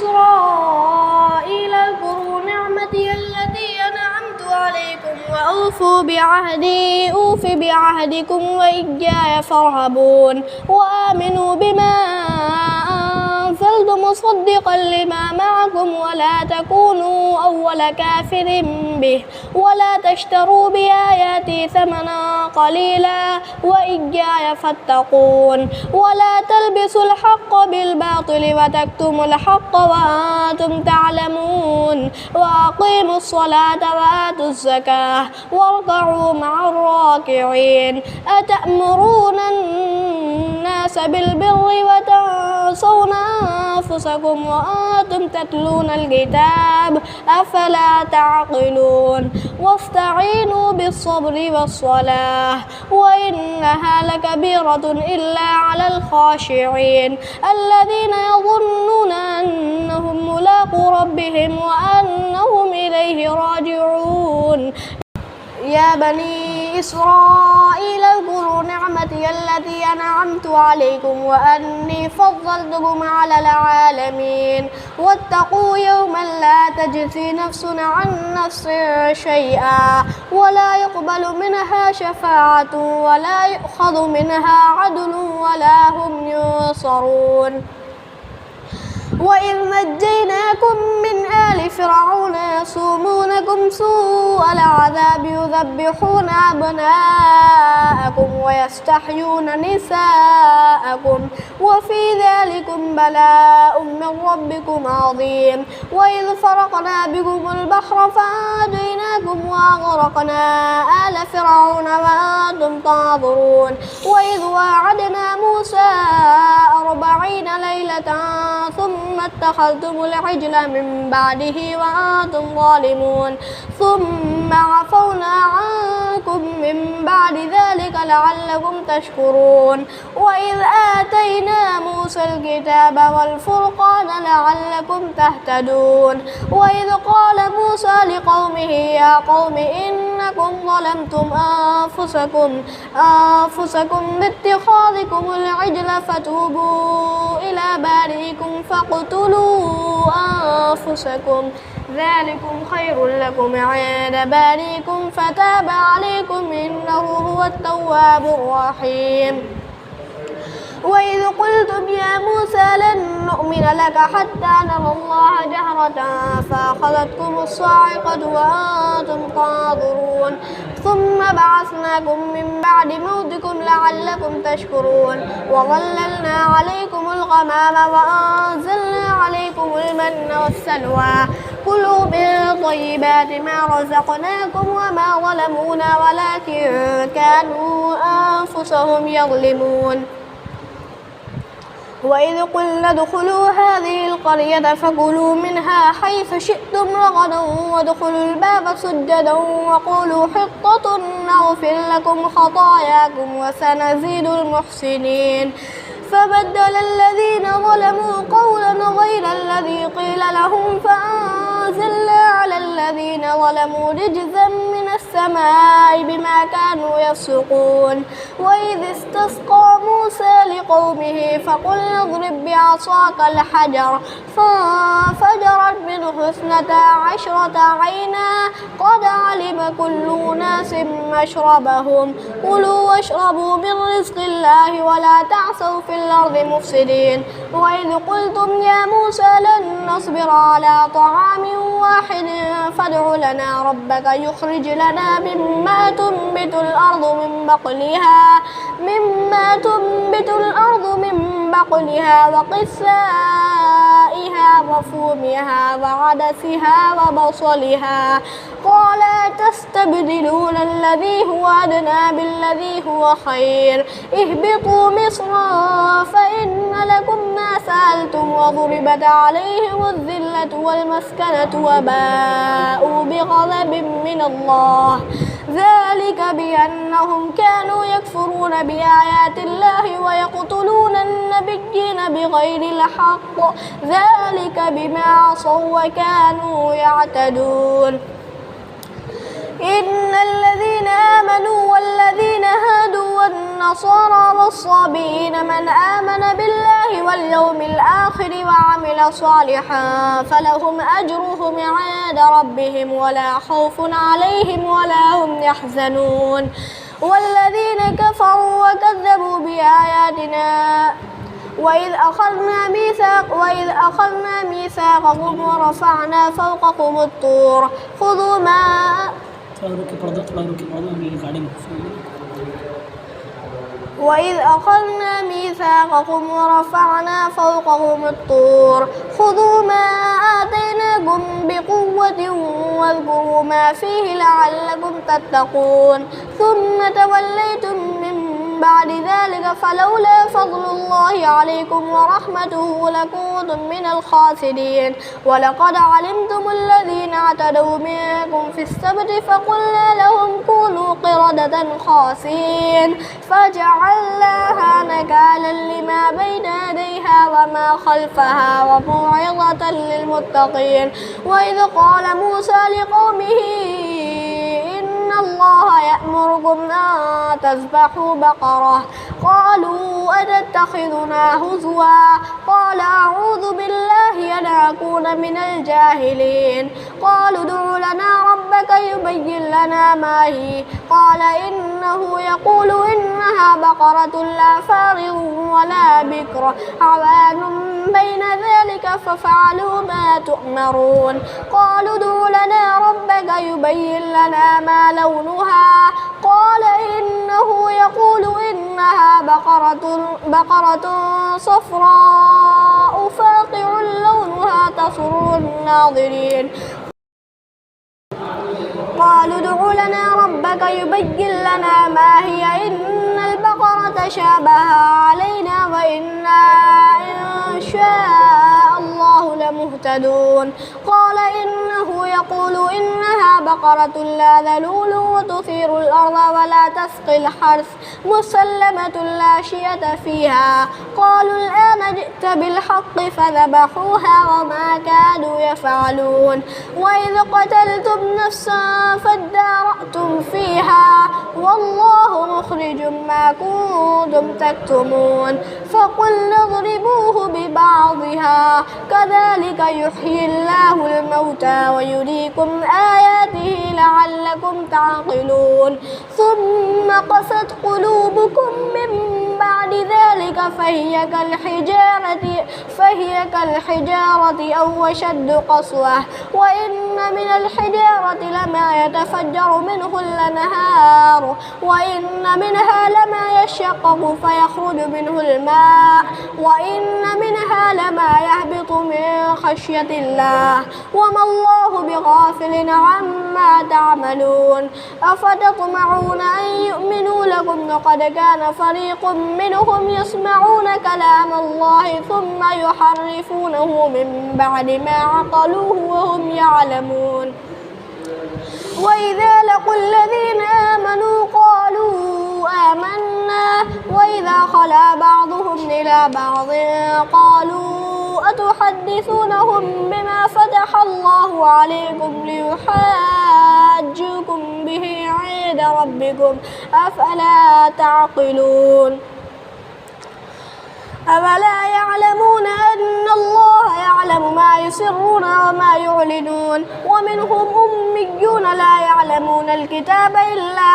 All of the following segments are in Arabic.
إسرائيل اذكروا نعمتي التي أنعمت عليكم وأوفوا بعهدي أوف بعهدكم وإياي فارهبون وآمنوا بما أنزلت مصدقا لما معكم ولا تكونوا أول كافر به ولا تشتروا بآياتي ثمنا قليلا وإياي فاتقون ولا تلبسوا الحق بالباطل وتكتموا الحق وأنتم تعلمون وأقيموا الصلاة وآتوا الزكاة واركعوا مع الراكعين أتأمرون الناس بالبر وتنسون أنفسكم وأنتم تتلون الكتاب أفلا تعقلون واستعينوا بالصبر والصلاة وإنها لكبيرة إلا على الخاشعين الذين يظنون أنهم ملاقو ربهم وأنهم إليه راجعون يا بني إسرائيل اذكروا نعمتي التي أنعمت عليكم وأني فضلتكم على العالمين واتقوا يوما لا تجزي نفس عن نفس شيئا ولا يقبل منها شفاعة ولا يؤخذ منها عدل ولا هم ينصرون وإذ نجيناكم من آل فرعون يسومونكم سوء العذاب يذبحون أبناءكم ويستحيون نساءكم وفي ذلكم بلاء من ربكم عظيم وإذ فرقنا بكم البحر فأنجيناكم وأغرقنا آل فرعون وأنتم تنظرون وإذ واعدنا موسى 40 ليلة ثم اتخذتم العجل من بعده وأنتم ظالمون ثم عفونا عنكم من بعد ذلك لعلكم تشكرون وإذ آتينا موسى الكتاب والفرقان لعلكم تهتدون وإذ قال موسى لقومه يا قوم إنكم ظلمتم أنفسكم باتخاذكم العجل فتوبوا إلى بارئكم فاقتلوا أنفسكم ذلكم خير لكم عند بارئكم فتاب عليكم إنه هو التواب الرحيم وإذ قلتم يا موسى لن نؤمن لك حتى نرى الله جهرة فأخذتكم الصاعقة وأنتم تنظرون ثم بعثناكم من بعد موتكم لعلكم تشكرون وظللنا عليكم الغمام وأنزلنا عليكم المن والسلوى كلوا من طيبات ما رزقناكم وما ظلمونا ولكن كانوا أنفسهم يظلمون وإذ قلنا ادخلوا هذه القرية فكلوا منها حيث شئتم رغدا وادخلوا الباب سجدا وقولوا حطة نغفر لكم خطاياكم وسنزيد المحسنين فبدل الذين ظلموا قولا غير الذي قيل لهم فأنزلنا على الذين ظلموا رجزا من السماء بما كانوا يفسقون وإذ استسقى موسى لقومه فقلنا اضرب بعصاك الحجر فانفجرت منه 12 عينا قد علم كل أناس مشربهم كلوا واشربوا من رزق الله ولا تعثوا في الأرض مفسدين وإذ قلتم يا موسى لن نصبر على طعام واحد فادع لنا ربك يخرج لنا مما تنبت الأرض من بقلها وقثائها وفومها وعدسها وبصلها قال تستبدلون الذي هو أدنى بالذي هو خير اهبطوا مصرا فإن لكم ما سألتم وضربت عليهم الذلة والمسكنة وباءوا بغضب من الله ذلك بأنهم كانوا يكفرون بآيات الله ويقتلون النبيين بغير الحق ذلك بما عصوا وكانوا يعتدون إن الذين آمنوا والذين هادوا والنصارى والصابئين من آمن بالله واليوم الآخر وعمل صالحا فلهم أجرهم عند ربهم ولا خوف عليهم ولا هم يحزنون والذين كفروا وكذبوا بآياتنا وإذ أخذنا ميثاقكم ورفعنا فوقكم الطور خذوا ما وإذ أخذنا ميثاقكم ورفعنا فوقكم الطور خذوا ما آتيناكم بقوة واذكروا ما فيه لعلكم تتقون ثم توليتم من بعد ذلك فلولا فضل الله عليكم ورحمته لكنتم من الخاسرين ولقد علمتم الذين اعتدوا منكم في السبت فقلنا لهم كونوا قردة خاسئين فجعلناها نكالا لما بين يديها وما خلفها وموعظة للمتقين وإذ قال موسى لقومه إن الله يأمركم أن تذبحوا بقرة قالوا أتتخذنا هزوا قال أعوذ بالله أن أكون من الجاهلين قالوا ادع لنا ربك يبين لنا ما هي قال إنه يقول إنها بقرة لا فارغ ولا بكر عوان بين ذلك ففعلوا ما تؤمرون قالوا ادع لنا ربك يبين لنا ما لونها قال إنه يقول إنها بقرة صفراء فاقع لونها تسر الناظرين قالوا ادع لنا ربك يبين لنا ما هي إن البقرة شابه علينا وإنا إن شاء الله لمهتدون قال إنه يقول إنها بقرة لا ذلول وتثير الأرض ولا تسقي الحرث مسلمة لا شية فيها قالوا الآن جئت بالحق فذبحوها وما كادوا يفعلون وإذ قتلتم نفسا فادارأتم فيها والله مخرج ما كنتم تكتمون فقلنا اضربوه ببعضها كذلك يحيي الله الموتى ويريكم آياته لعلكم تعقلون ثم قست قلوبكم من بعد ذلك فهي كالحجارة أو أشد قسوة وإن من الحجارة لما يتفجر منه الأنهار وإن منها لما يشقق فيخرج منه الماء وإن منها لما يهبط من خشية الله وما الله بغافل عما تعملون أفتطمعون أن يؤمنوا لكم وقد كان فريق منهم يسمعون كلام الله ثم يحرفونه من بعد ما عقلوه وهم يعلمون وإذا لقوا الذين آمنوا قالوا آمنا وإذا خلا بعضهم إلى بعض قالوا أتحدثونهم بما فتح الله عليكم ليحاجوكم به عند ربكم أفلا تعقلون أفلا يعلمون أن الله يعلم ما يسرون وما يعلنون ومنهم أميون لا يعلمون الكتاب إلا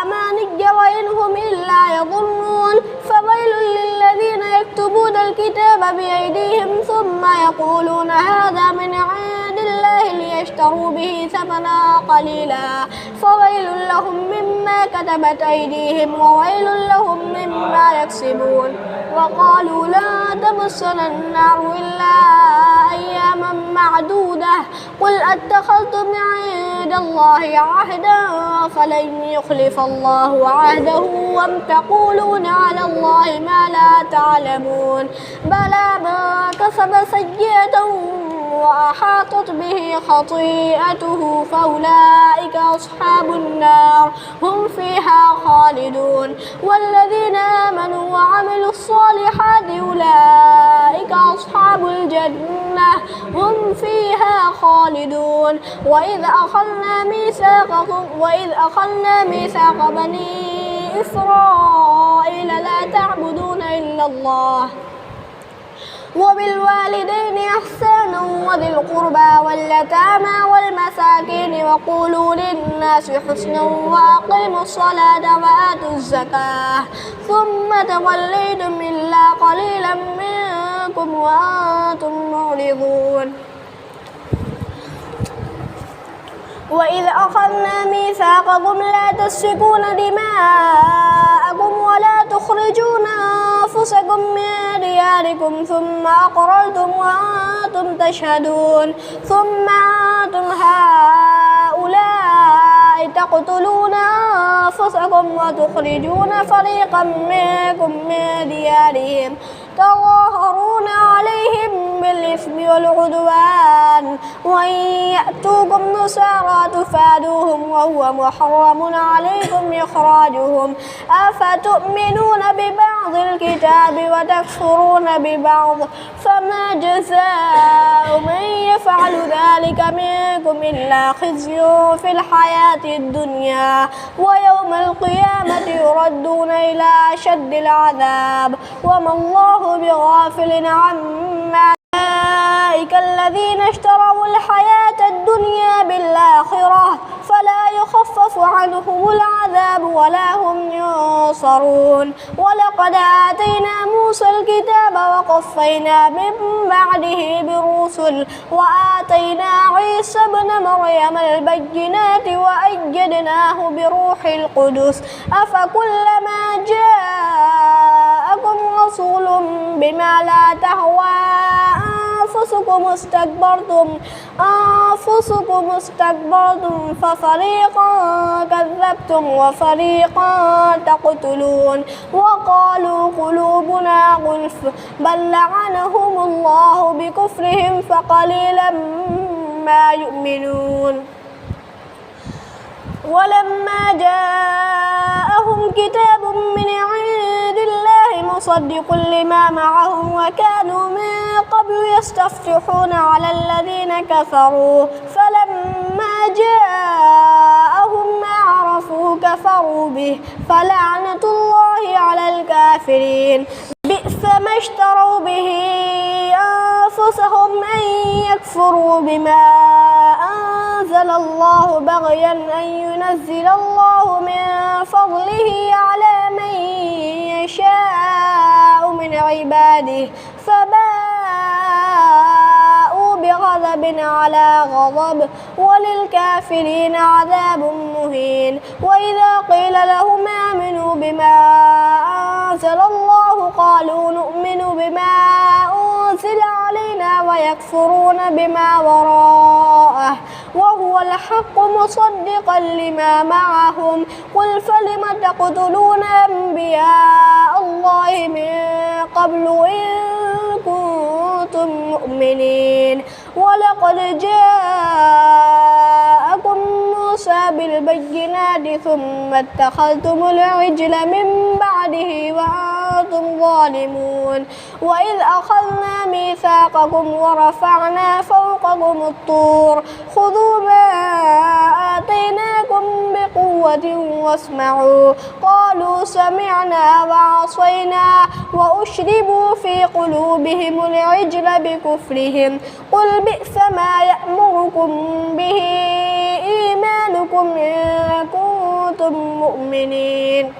أماني وإن هم إلا يظنون فويل للذين يكتبون الكتاب بأيديهم ثم يقولون هذا من عند الله ليشتروا به ثمنا قليلا فويل لهم مما كتبت أيديهم وويل لهم مما يكسبون وقالوا لا تمسنا النار إلا أياما معدودة قل أتخذتم عند الله عهدا فلن يخلف الله عهده وأم تقولون على الله ما لا تعلمون بلى من كسب سيئة وأحاطت به خطيئته فأولئك أصحاب النار هم فيها خالدون والذين آمنوا وعملوا الصالحات أولئك أصحاب الجنة هم فيها خالدون وإذ أخذنا ميثاق بني إسرائيل لا تعبدون إلا الله وبالوالدين إحسانا وذي القربى واليتامى والمساكين وقولوا للناس حسنا وأقيموا الصلاة وآتوا الزكاة ثم توليتم إلا قليلا منكم وأنتم معرضون وإذ أخذنا ميثاقكم لا تسفكون دماءكم ولا تخرجون أنفسكم من دياركم ثم أقررتم وأنتم تشهدون ثم أنتم هؤلاء تقتلون أنفسكم وتخرجون فريقا منكم من ديارهم تظاهرون عليهم بالإثم والعدوان وإن يأتوكم نسارى تفادوهم وهو محرم عليكم إخراجهم أفتؤمنون ببعض الكتاب وتكفرون ببعض فما جزاء من يفعل ذلك منكم إلا خزي في الحياة الدنيا ويوم القيامة يردون إلى أشد العذاب وما الله بغافل عما أولئك الذين اشتروا الحياة الدنيا بالآخرة فلا يخفف عنهم العذاب ولا هم ينصرون ولقد آتينا موسى الكتاب وقفينا من بعده بالرسل وآتينا عيسى ابن مريم البينات وأيدناه بروح القدس أفكلما جاءكم رسول بما لا تهوى أنفسكم استكبرتم ففريقا كذبتم وفريقا تقتلون وقالوا قلوبنا غلف بل لعنهم الله بكفرهم فقليلا ما يؤمنون ولما جاءهم كتاب من عند الله مصدق لما معهم وكانوا من قبل يستفتحون على الذين كفروا فلما جاءهم ما عرفوا كفروا به فلعنة الله على الكافرين بئس ما اشتروا به أنفسهم أن يكفروا بما أنزل الله بغيا أن ينزل الله من فضله على من يشاء من عباده فباءوا بغضب على غضب وللكافرين عذاب مهين وإذا قيل لهم آمنوا بما أنزل الله قالوا نؤمن بما أنزل علينا ويكفرون بما وراءه وهو الحق مصدقا لما معهم قل فلم تقتلون أنبياء الله من قبل إن كنتم مؤمنين ولقد جاءكم موسى بالبينات ثم اتخذتم العجل من بعده وأنتم ظالمون وإذ أخذنا ميثاقكم ورفعنا فوقكم الطور خذوا ما آتيناكم بقوة واسمعوا قالوا سمعنا وعصينا وأشربوا في قلوبهم العجل بكفرهم قل بئس ما يأمركم به إيمانكم إن كنتم مؤمنين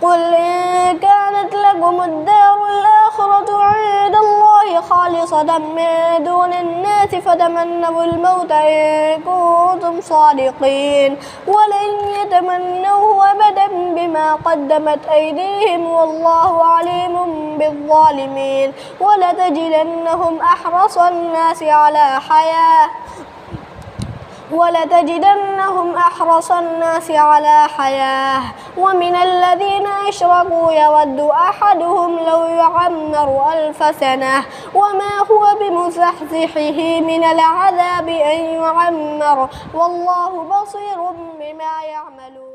قل إن كانت لكم الدار الآخرة عند الله خالصة من دون الناس فتمنوا الموت إن كنتم صادقين ولن يتمنوه أبدا بما قدمت أيديهم والله عليم بالظالمين ولتجدنهم أحرص الناس على حياة ومن الذين أشركوا يود أحدهم لو يعمر 1000 سنة وما هو بمزحزحه من العذاب أن يعمر والله بصير بما يعملون.